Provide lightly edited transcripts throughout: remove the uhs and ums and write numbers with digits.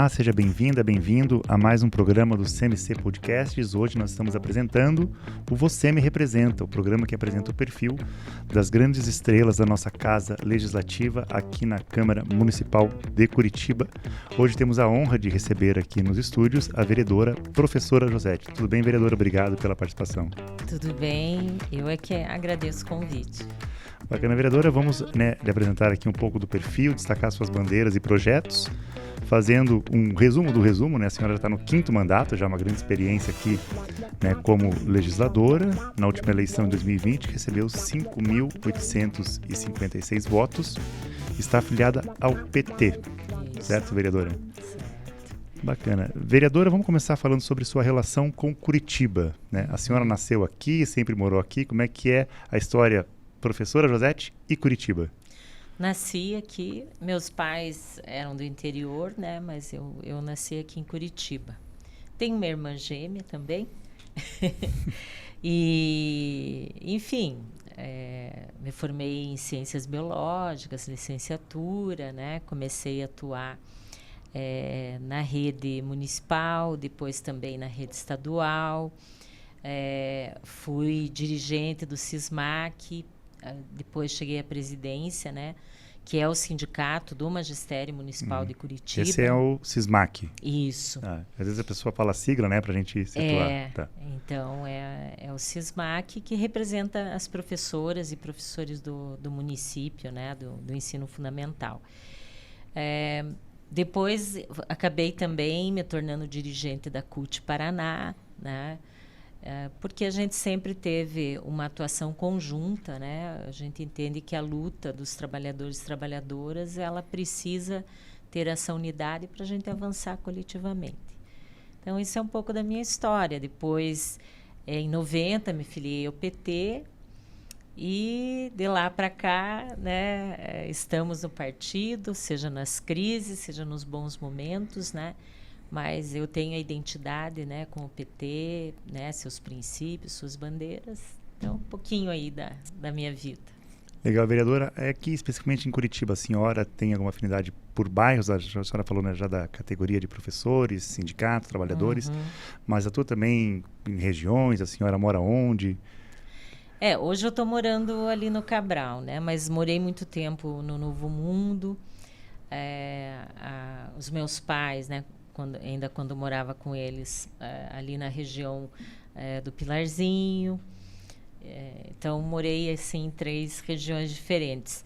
Olá, seja bem-vinda, bem-vindo a mais um programa do CMC Podcasts. Hoje nós estamos apresentando o Você Me Representa, o programa que apresenta o perfil das grandes estrelas da nossa Casa Legislativa aqui na Câmara Municipal de Curitiba. Hoje temos a honra de receber aqui nos estúdios a vereadora Professora Josete. Tudo bem, vereadora? Obrigado pela participação. Tudo bem, eu é que agradeço o convite. Bacana, vereadora. Vamos lhe apresentar aqui um pouco do perfil, destacar suas bandeiras e projetos, fazendo um resumo do resumo, né? A senhora já está no 5º mandato, já uma grande experiência aqui, né, como legisladora. Na última eleição, em 2020, recebeu 5.856 votos. Está afiliada ao PT, certo, vereadora? Bacana. Vereadora, vamos começar falando sobre sua relação com Curitiba, né? A senhora nasceu aqui, sempre morou aqui. Como é que é a história Professora Josete e Curitiba? Nasci aqui, meus pais eram do interior, né? Mas eu nasci aqui em Curitiba. Tenho uma irmã gêmea também. E, enfim, me formei em Ciências Biológicas, licenciatura, né? Comecei a atuar na rede municipal, depois também na rede estadual. Fui dirigente do SISMAC, depois cheguei à presidência, né, que é o Sindicato do Magistério Municipal de Curitiba. Esse é o SISMAC. Isso. Às vezes a pessoa fala sigla, né, para a gente situar. Tá. Então, é o SISMAC que representa as professoras e professores do município, né, do ensino fundamental. Depois, acabei também me tornando dirigente da CUT Paraná, né, porque a gente sempre teve uma atuação conjunta, né? A gente entende que a luta dos trabalhadores e trabalhadoras, ela precisa ter essa unidade para a gente avançar coletivamente. Então, isso é um pouco da minha história. Depois, em 90, me filiei ao PT e de lá para cá, né, estamos no partido, seja nas crises, seja nos bons momentos, né? Mas eu tenho a identidade, né, com o PT, né, seus princípios, suas bandeiras. Então, um pouquinho aí da minha vida. Legal, vereadora. Aqui, especificamente em Curitiba, a senhora tem alguma afinidade por bairros? A senhora falou, né, já da categoria de professores, sindicatos, trabalhadores, mas atua também em regiões? A senhora mora onde? Hoje eu estou morando ali no Cabral, né, mas morei muito tempo no Novo Mundo. Os meus pais, né, quando morava com eles ali na região do Pilarzinho. Então, morei assim, em 3 regiões diferentes.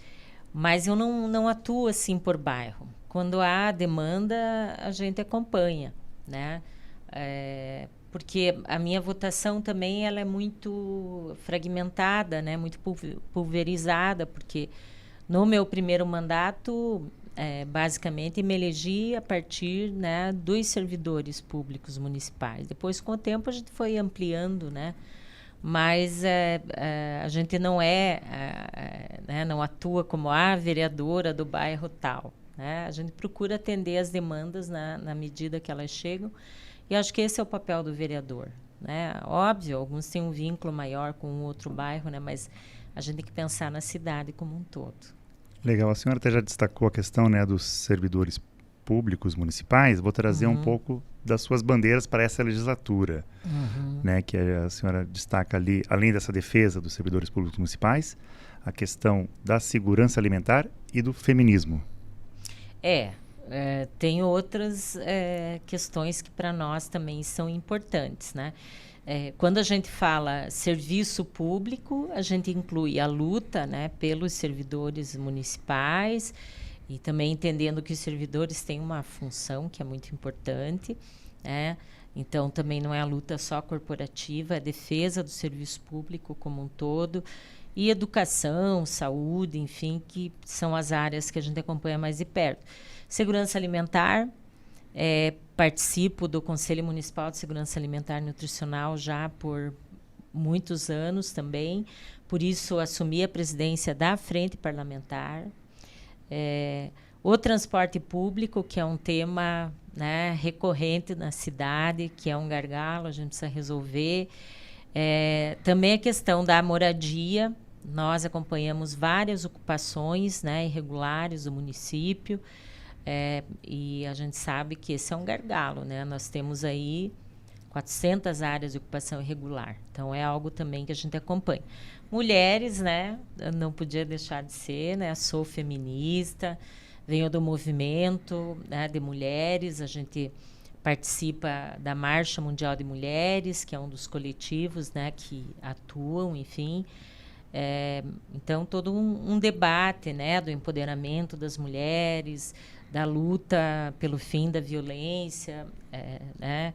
Mas eu não atuo assim por bairro. Quando há demanda, a gente acompanha, né? Porque a minha votação também ela é muito fragmentada, né? Muito pulverizada, porque no meu primeiro mandato... basicamente me elegi a partir, né, dos servidores públicos municipais. Depois, com o tempo, a gente foi ampliando, né, mas a gente não né, não atua como a vereadora do bairro tal, né? A gente procura atender as demandas na medida que elas chegam, e acho que esse é o papel do vereador, né? Óbvio, alguns têm um vínculo maior com um outro bairro, né, mas a gente tem que pensar na cidade como um todo. Legal, a senhora até já destacou a questão, né, dos servidores públicos municipais. Vou trazer um pouco das suas bandeiras para essa legislatura, né, que a senhora destaca ali, além dessa defesa dos servidores públicos municipais, a questão da segurança alimentar e do feminismo. Tem outras questões que para nós também são importantes, né? Quando a gente fala serviço público, a gente inclui a luta, né, pelos servidores municipais e também entendendo que os servidores têm uma função que é muito importante, né? Então, também não é a luta só corporativa, é a defesa do serviço público como um todo e educação, saúde, enfim, que são as áreas que a gente acompanha mais de perto. Segurança alimentar, participo do Conselho Municipal de Segurança Alimentar e Nutricional já por muitos anos também, por isso assumi a presidência da Frente Parlamentar. O transporte público, que é um tema, né, recorrente na cidade, que é um gargalo, a gente precisa resolver. Também a questão da moradia, nós acompanhamos várias ocupações, né, irregulares do município. E a gente sabe que esse é um gargalo, né? Nós temos aí 400 áreas de ocupação irregular. Então, é algo também que a gente acompanha. Mulheres, né? Não podia deixar de ser, né? Sou feminista, venho do movimento, né, de mulheres. A gente participa da Marcha Mundial de Mulheres, que é um dos coletivos, né, que atuam, enfim. Então, todo um debate, né, do empoderamento das mulheres, da luta pelo fim da violência, né?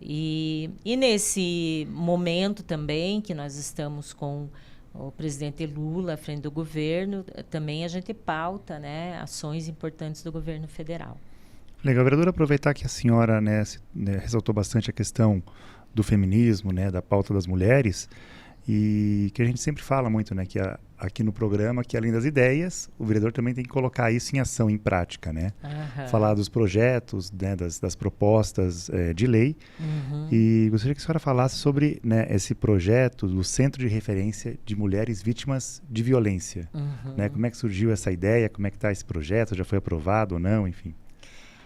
E nesse momento também que nós estamos com o presidente Lula à frente do governo, também a gente pauta, né, ações importantes do governo federal. Legal, vereadora, aproveitar que a senhora, né, ressaltou bastante a questão do feminismo, né, da pauta das mulheres, e que a gente sempre fala muito, né, que aqui no programa, que além das ideias, o vereador também tem que colocar isso em ação, em prática, né? Falar dos projetos, né, das propostas de lei. E gostaria que a senhora falasse sobre, né, esse projeto do Centro de Referência de Mulheres Vítimas de Violência. Né? Como é que surgiu essa ideia? Como é que está esse projeto? Já foi aprovado ou não? Enfim.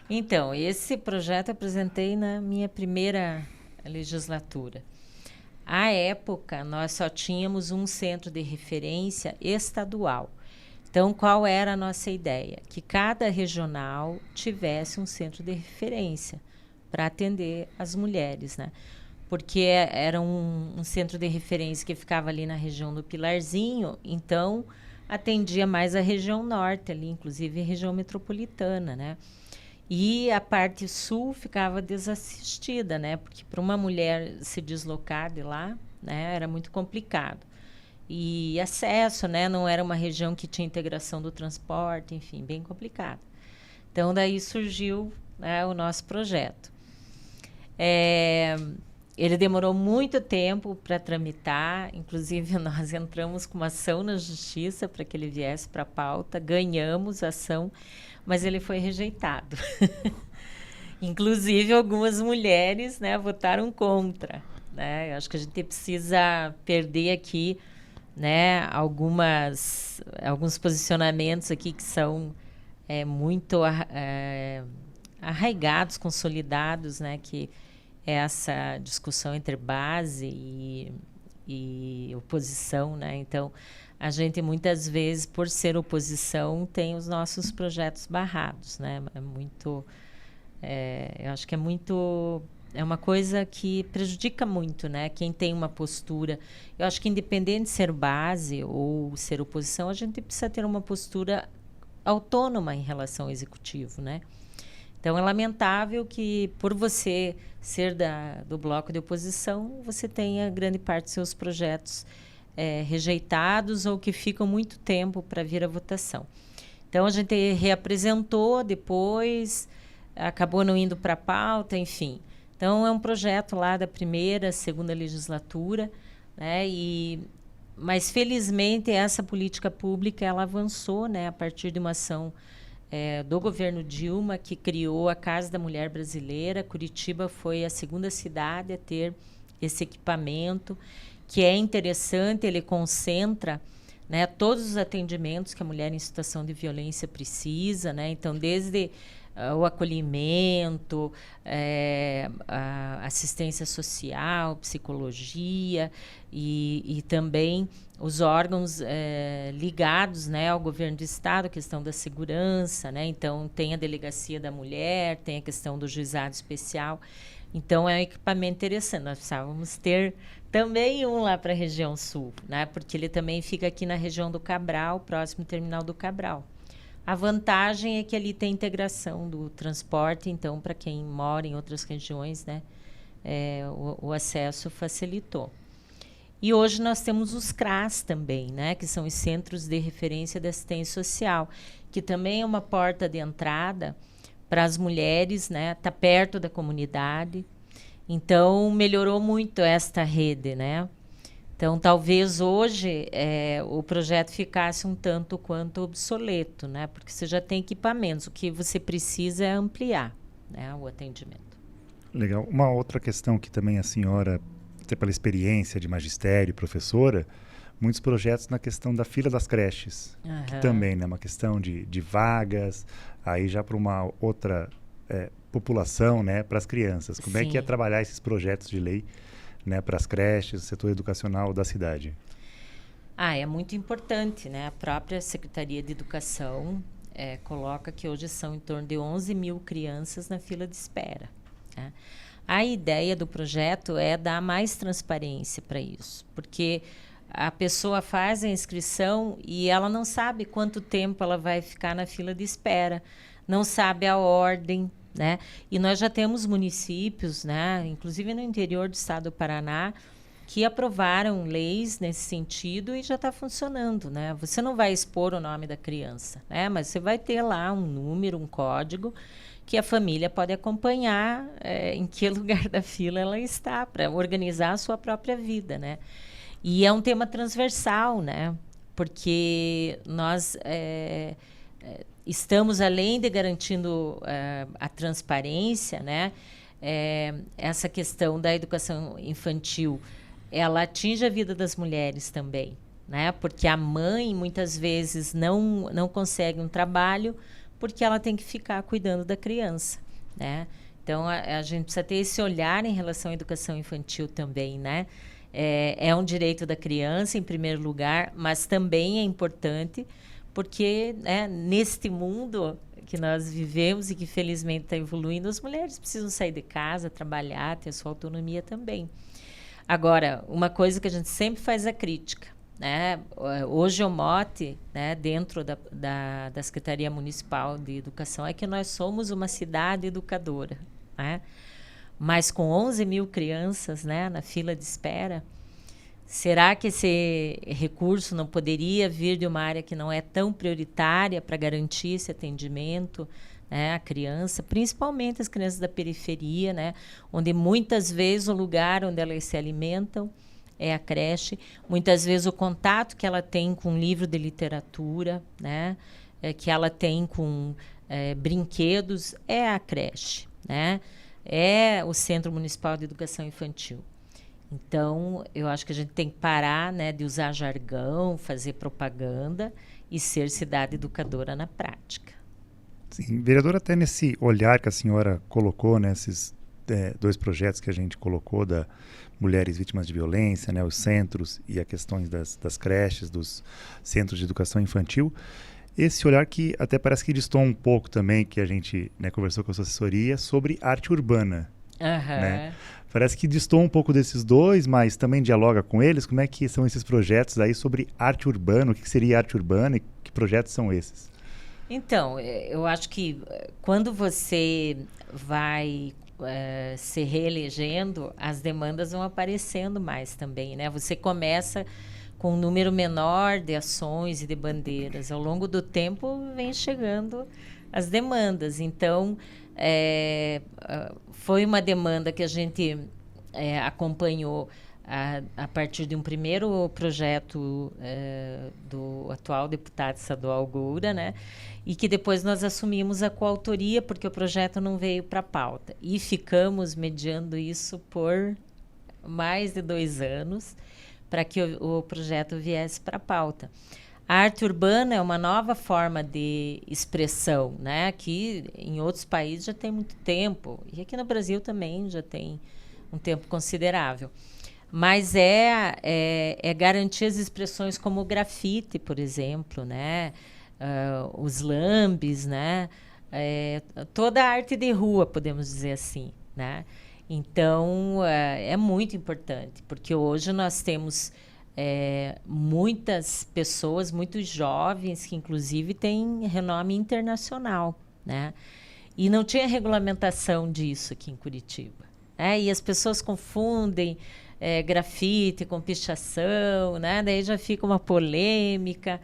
Então, esse projeto eu apresentei na minha primeira legislatura. À época, nós só tínhamos um centro de referência estadual. Então, qual era a nossa ideia? Que cada regional tivesse um centro de referência para atender as mulheres, né? Porque era um centro de referência que ficava ali na região do Pilarzinho, então atendia mais a região norte ali, inclusive a região metropolitana, né? E a parte sul ficava desassistida, né? Porque para uma mulher se deslocar de lá, né, era muito complicado. E acesso, né? Não era uma região que tinha integração do transporte, enfim, bem complicado. Então, daí surgiu, né, o nosso projeto. Ele demorou muito tempo para tramitar, inclusive nós entramos com uma ação na justiça para que ele viesse para a pauta, ganhamos a ação, mas ele foi rejeitado. Inclusive, algumas mulheres, né, votaram contra. Né? Eu acho que a gente precisa perder aqui, né, alguns posicionamentos aqui que são muito arraigados, consolidados, né, que é essa discussão entre base e oposição, né? Então, a gente muitas vezes, por ser oposição, tem os nossos projetos barrados, né? Eu acho que é uma coisa que prejudica muito, né? Quem tem uma postura. Eu acho que independente de ser base ou ser oposição, a gente precisa ter uma postura autônoma em relação ao executivo, né? Então, é lamentável que, por você ser do bloco de oposição, você tenha grande parte dos seus projetos rejeitados ou que ficam muito tempo para vir à votação. Então, a gente reapresentou depois, acabou não indo para a pauta, enfim. Então, é um projeto lá da primeira, segunda legislatura, né? Mas, felizmente, essa política pública ela avançou, né, a partir de uma ação do governo Dilma, que criou a Casa da Mulher Brasileira. Curitiba foi a segunda cidade a ter esse equipamento, que é interessante, ele concentra, né, todos os atendimentos que a mulher em situação de violência precisa, né? Então, desde o acolhimento, a assistência social, psicologia e também os órgãos ligados, né, ao governo do estado, a questão da segurança, né? Então, tem a delegacia da mulher, tem a questão do juizado especial. Então, é um equipamento interessante. Nós precisávamos ter também um lá para a região sul, né? Porque ele também fica aqui na região do Cabral, próximo ao terminal do Cabral. A vantagem é que ali tem integração do transporte, então, para quem mora em outras regiões, né, o acesso facilitou. E hoje nós temos os CRAS também, né, que são os Centros de Referência de Assistência Social, que também é uma porta de entrada para as mulheres, né, tá perto da comunidade. Então, melhorou muito esta rede, né? Então, talvez hoje o projeto ficasse um tanto quanto obsoleto, né? Porque você já tem equipamentos, o que você precisa é ampliar, né, o atendimento. Legal. Uma outra questão que também a senhora, até pela experiência de magistério, professora, muitos projetos na questão da fila das creches, que também, né, uma questão de vagas, aí já para uma outra população, né, para as crianças. Como é que é trabalhar esses projetos de lei, né, para as creches, setor educacional da cidade? É muito importante, né? A própria Secretaria de Educação coloca que hoje são em torno de 11 mil crianças na fila de espera, né? A ideia do projeto é dar mais transparência para isso, porque a pessoa faz a inscrição e ela não sabe quanto tempo ela vai ficar na fila de espera, não sabe a ordem, né? E nós já temos municípios, né, inclusive no interior do estado do Paraná, que aprovaram leis nesse sentido e já está funcionando, né? Você não vai expor o nome da criança, né? Mas você vai ter lá um número, um código, que a família pode acompanhar em que lugar da fila ela está, para organizar a sua própria vida, né? E é um tema transversal, né? Porque nós estamos, além de garantindo a transparência, né? Essa questão da educação infantil, ela atinge a vida das mulheres também, né? Porque a mãe, muitas vezes, não consegue um trabalho porque ela tem que ficar cuidando da criança, né? Então, a gente precisa ter esse olhar em relação à educação infantil também, né? É um direito da criança, em primeiro lugar, mas também é importante porque, né, neste mundo que nós vivemos e que, felizmente, está evoluindo, as mulheres precisam sair de casa, trabalhar, ter a sua autonomia também. Agora, uma coisa que a gente sempre faz a crítica, né? Hoje o mote, né, dentro da Secretaria Municipal de Educação é que nós somos uma cidade educadora, né? Mas com 11 mil crianças, né, na fila de espera, será que esse recurso não poderia vir de uma área que não é tão prioritária para garantir esse atendimento, né, à criança, principalmente as crianças da periferia, né, onde muitas vezes o lugar onde elas se alimentam é a creche, muitas vezes o contato que ela tem com um livro de literatura, né, que ela tem com brinquedos, é a creche, né, é o Centro Municipal de Educação Infantil. Então, eu acho que a gente tem que parar, né, de usar jargão, fazer propaganda e ser cidade educadora na prática. Sim, vereadora, até nesse olhar que a senhora colocou, né, esses 2 projetos que a gente colocou da mulheres vítimas de violência, né, os centros e as questões das creches, dos centros de educação infantil, esse olhar que até parece que distou um pouco também, que a gente, né, conversou com a sua assessoria, sobre arte urbana. Né? Parece que distou um pouco desses dois, mas também dialoga com eles. Como é que são esses projetos aí sobre arte urbana? O que seria arte urbana e que projetos são esses? Então, eu acho que quando você vai se reelegendo, as demandas vão aparecendo mais também, né? Você começa com um número menor de ações e de bandeiras. Ao longo do tempo, vem chegando as demandas. Então, foi uma demanda que a gente acompanhou a partir de um primeiro projeto do atual deputado estadual Goura, né? E que depois nós assumimos a coautoria, porque o projeto não veio para a pauta. E ficamos mediando isso por mais de 2 anos para que o projeto viesse para a pauta. A arte urbana é uma nova forma de expressão, né? Que em outros países já tem muito tempo, e aqui no Brasil também já tem um tempo considerável. Mas é garantir as expressões como o grafite, por exemplo, né? Os lambes, né? Toda a arte de rua, podemos dizer assim, né? Então, é muito importante, porque hoje nós temos muitas pessoas, muitos jovens, que inclusive têm renome internacional, né? E não tinha regulamentação disso aqui em Curitiba, né? E as pessoas confundem grafite com pichação, né? Daí já fica uma polêmica.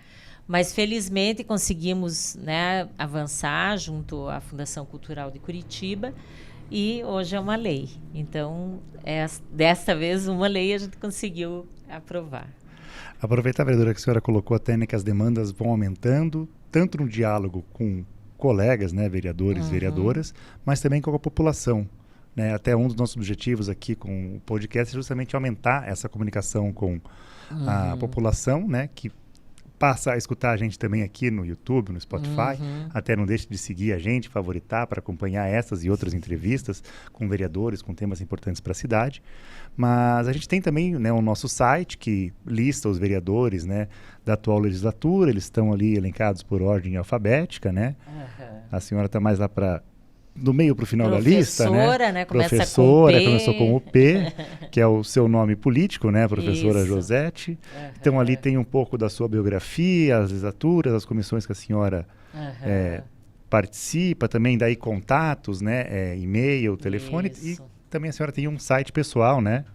Mas, felizmente, conseguimos, né, avançar junto à Fundação Cultural de Curitiba e hoje é uma lei. Então, desta vez, uma lei a gente conseguiu aprovar. Aproveitar, vereadora, que a senhora colocou até, né, que as demandas vão aumentando, tanto no diálogo com colegas, né, vereadores, vereadoras, mas também com a população, né? Até um dos nossos objetivos aqui com o podcast é justamente aumentar essa comunicação com a população, né? Que passa a escutar a gente também aqui no YouTube, no Spotify. Até não deixe de seguir a gente, favoritar para acompanhar essas e outras entrevistas com vereadores, com temas importantes para a cidade. Mas a gente tem também, né, o nosso site que lista os vereadores, né, da atual legislatura. Eles estão ali elencados por ordem alfabética, né? A senhora está mais lá para do meio para o final da lista, né? Professora, né? Professora, começou com o P, que é o seu nome político, né? Professora Josete. Então ali tem um pouco da sua biografia, as legislaturas, as comissões que a senhora participa, também daí contatos, né? E-mail, telefone. E também a senhora tem um site pessoal, né?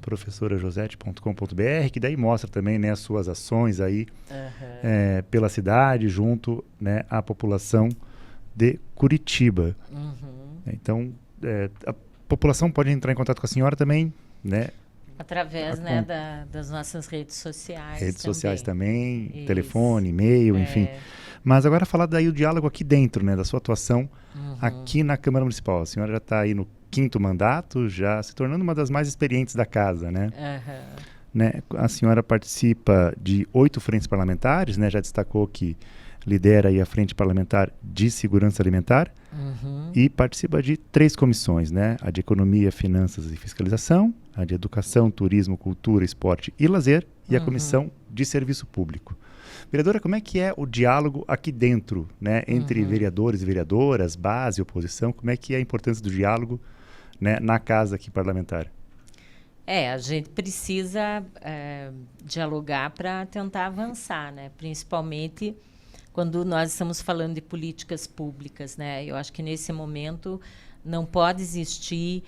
professorajosete.com.br, que daí mostra também, né, as suas ações aí pela cidade, junto, né, à população de Curitiba. Então, a população pode entrar em contato com a senhora também, né? Através, né, das nossas redes sociais. Redes sociais também, telefone, e-mail, enfim. Mas agora falar daí o diálogo aqui dentro, né, da sua atuação aqui na Câmara Municipal. A senhora já está aí no 5º mandato, já se tornando uma das mais experientes da casa, né? Né? A senhora participa de 8 frentes parlamentares, né? Já destacou que lidera aí a Frente Parlamentar de Segurança Alimentar e participa de 3 comissões, né? A de Economia, Finanças e Fiscalização, a de Educação, Turismo, Cultura, Esporte e Lazer e a Comissão de Serviço Público. Vereadora, como é que é o diálogo aqui dentro, né? Entre vereadores e vereadoras, base e oposição? Como é que é a importância do diálogo, né, na casa aqui parlamentar? A gente precisa dialogar para tentar avançar, né? Principalmente quando nós estamos falando de políticas públicas, né? Eu acho que nesse momento não pode existir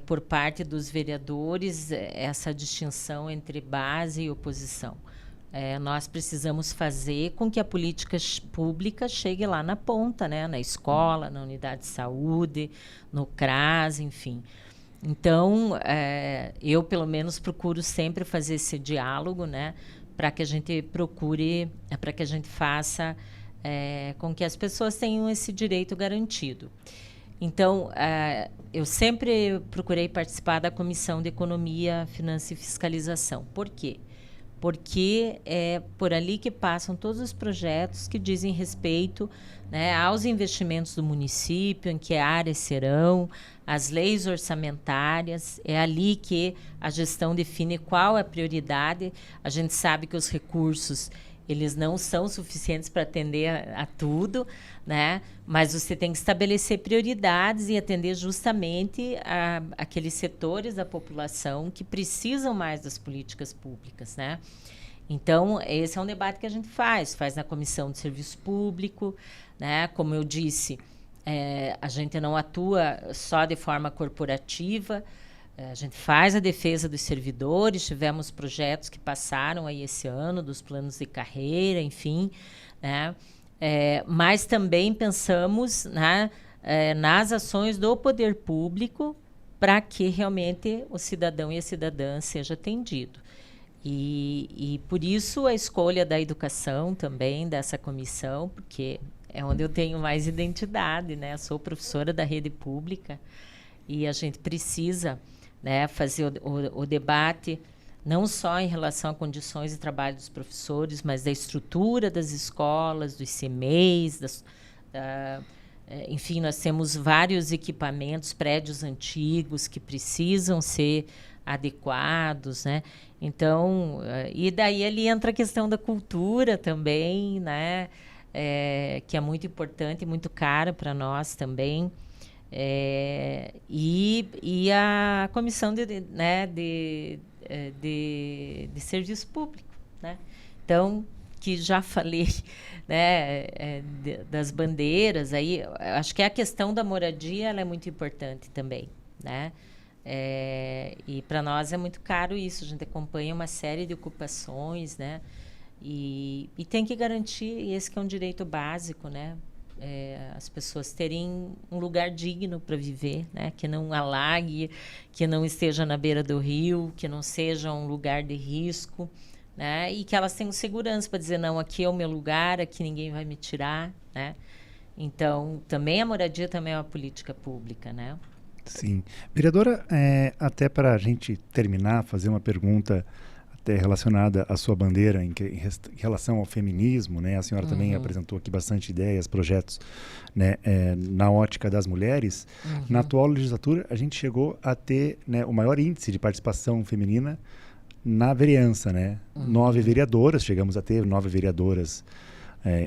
por parte dos vereadores essa distinção entre base e oposição. Nós precisamos fazer com que a política pública chegue lá na ponta, né? Na escola, na unidade de saúde, no CRAS, enfim. Então, eu, pelo menos, procuro sempre fazer esse diálogo, né? Para que a gente procure, para que a gente faça com que as pessoas tenham esse direito garantido. Então, eu sempre procurei participar da Comissão de Economia, Finanças e Fiscalização. Por quê? Porque é por ali que passam todos os projetos que dizem respeito, né, aos investimentos do município, em que áreas serão, as leis orçamentárias. É ali que a gestão define qual é a prioridade. A gente sabe que os recursos eles não são suficientes para atender a tudo, né? Mas você tem que estabelecer prioridades e atender justamente aqueles setores da população que precisam mais das políticas públicas, né? Então, esse é um debate que a gente faz na Comissão de Serviço Público, né? Como eu disse, a gente não atua só de forma corporativa, a gente faz a defesa dos servidores, tivemos projetos que passaram aí esse ano, dos planos de carreira, enfim, né? Mas também pensamos, né, nas ações do poder público para que realmente o cidadão e a cidadã seja atendido. E por isso a escolha da educação também, dessa comissão, porque é onde eu tenho mais identidade, né? Eu sou professora da rede pública e a gente precisa, né, fazer o debate não só em relação a condições de trabalho dos professores, mas da estrutura das escolas, dos CMEs, enfim, nós temos vários equipamentos, prédios antigos que precisam ser adequados, né? Então, e daí ali entra a questão da cultura também, né? Que é muito importante e muito cara para nós também. E a comissão de serviço público, né? Então, que já falei, né, das bandeiras, aí acho que a questão da moradia ela é muito importante também, né? E para nós é muito caro isso, a gente acompanha uma série de ocupações, né? E tem que garantir, esse que é um direito básico, né? As pessoas terem um lugar digno para viver, né? Que não alague, que não esteja na beira do rio, que não seja um lugar de risco, né? E que elas tenham segurança para dizer, não, aqui é o meu lugar, aqui ninguém vai me tirar, né? Então, também a moradia também é uma política pública, né? Sim. Vereadora, até para a gente terminar, fazer uma pergunta até relacionada à sua bandeira em relação ao feminismo, né? A senhora também apresentou aqui bastante ideias, projetos, né, na ótica das mulheres. Na atual legislatura, a gente chegou a ter, né, o maior índice de participação feminina na vereança, né? 9 vereadoras, chegamos a ter 9 vereadoras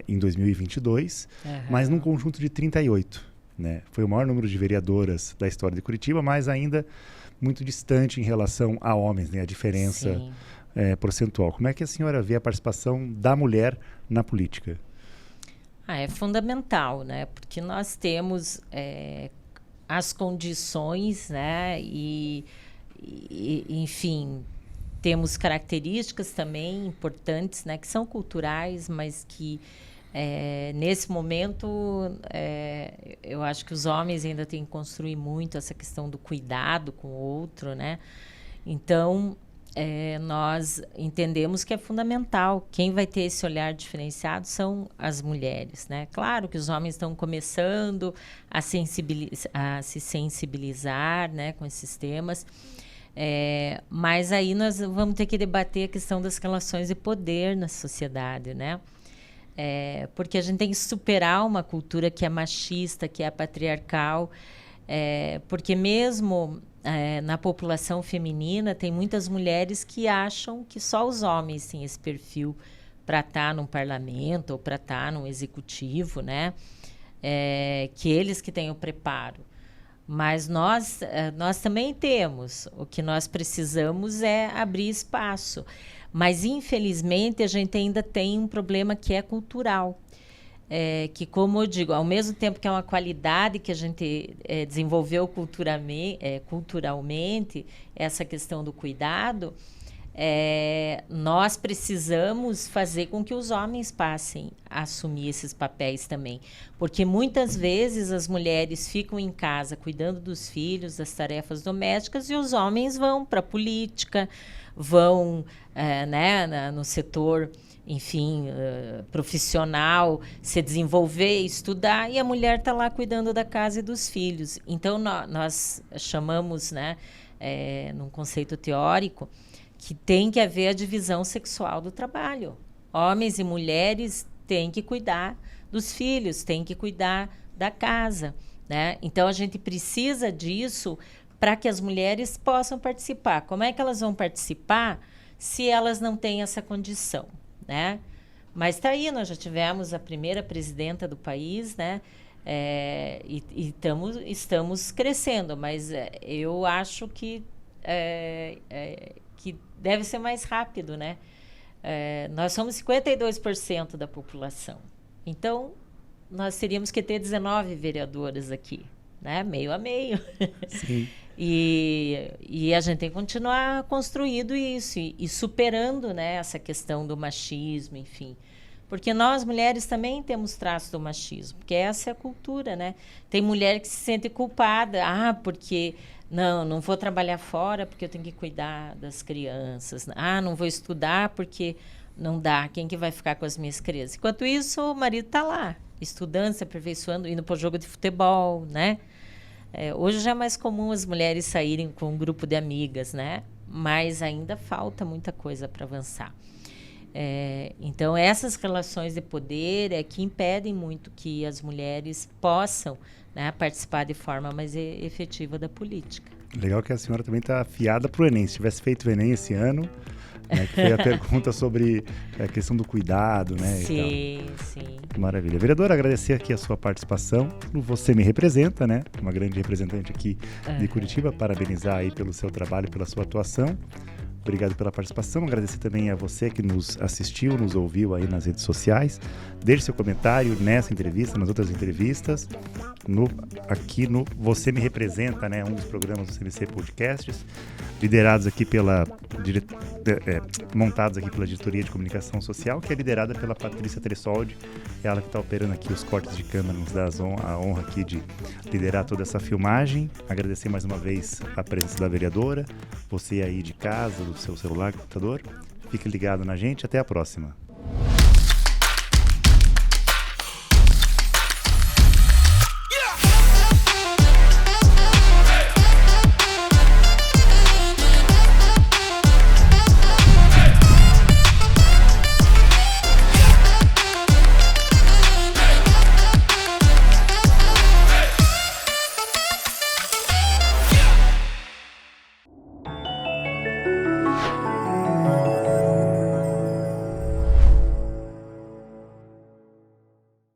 em 2022, mas num conjunto de 38. Né? Foi o maior número de vereadoras da história de Curitiba, mas ainda muito distante em relação a homens, né? A diferença percentual. Como é que a senhora vê a participação da mulher na política? É fundamental, né? Porque nós temos as condições, né? Enfim, temos características também importantes, né? Que são culturais, mas que nesse momento eu acho que os homens ainda têm que construir muito essa questão do cuidado com o outro, né? Então, nós entendemos que é fundamental. Quem vai ter esse olhar diferenciado são as mulheres, né? Claro que os homens estão começando a se sensibilizar, né, com esses temas, mas aí nós vamos ter que debater a questão das relações de poder na sociedade, né? Porque a gente tem que superar uma cultura que é machista, que é patriarcal, porque mesmo na população feminina tem muitas mulheres que acham que só os homens têm esse perfil para estar num parlamento ou para estar num executivo, né? Que eles que têm o preparo. Mas nós também temos. O que nós precisamos é abrir espaço. Mas, infelizmente, a gente ainda tem um problema que é cultural. Que, como eu digo, ao mesmo tempo que é uma qualidade que a gente desenvolveu culturalmente, essa questão do cuidado, nós precisamos fazer com que os homens passem a assumir esses papéis também. Porque muitas vezes as mulheres ficam em casa cuidando dos filhos, das tarefas domésticas, e os homens vão para a política, vão no setor, enfim, profissional, se desenvolver, estudar, e a mulher está lá cuidando da casa e dos filhos. Então, nós chamamos, né, num conceito teórico, que tem que haver a divisão sexual do trabalho. Homens e mulheres têm que cuidar dos filhos, têm que cuidar da casa, né? Então, a gente precisa disso para que as mulheres possam participar. Como é que elas vão participar se elas não têm essa condição, né? Mas está aí, nós já tivemos a primeira presidenta do país, né? E estamos crescendo, mas eu acho que deve ser mais rápido, né? Nós somos 52% da população. Então, nós teríamos que ter 19 vereadoras aqui, né? Meio a meio. Sim. E a gente tem que continuar construindo isso e superando, né, essa questão do machismo, enfim. Porque nós, mulheres, também temos traços do machismo, porque essa é a cultura, né? Tem mulher que se sente culpada. Porque não vou trabalhar fora porque eu tenho que cuidar das crianças. Não vou estudar porque não dá. Quem que vai ficar com as minhas crianças? Enquanto isso, o marido está lá, estudando, se aperfeiçoando, indo para o jogo de futebol, né? Hoje já é mais comum as mulheres saírem com um grupo de amigas, né? Mas ainda falta muita coisa para avançar. Então, essas relações de poder que impedem muito que as mulheres possam, né, participar de forma mais efetiva da política. Legal que a senhora também está afiada para o Enem. Se tivesse feito o Enem esse ano, né, que foi a pergunta sobre a questão do cuidado, né? Sim, sim. Maravilha. Vereadora, agradecer aqui a sua participação. Você me representa, né? Uma grande representante aqui de Curitiba. Parabenizar aí pelo seu trabalho, pela sua atuação. Obrigado pela participação. Agradecer também a você que nos assistiu, nos ouviu aí nas redes sociais. Deixe seu comentário nessa entrevista, nas outras entrevistas, aqui no Você Me Representa, né? Um dos programas do CMC Podcasts, liderados aqui montados aqui pela Diretoria de Comunicação Social, que é liderada pela Patrícia Tressoldi. Ela que está operando aqui os cortes de câmera, nos dá a honra aqui de liderar toda essa filmagem. Agradecer mais uma vez a presença da vereadora, você aí de casa, do seu celular, computador. Fique ligado na gente, até a próxima.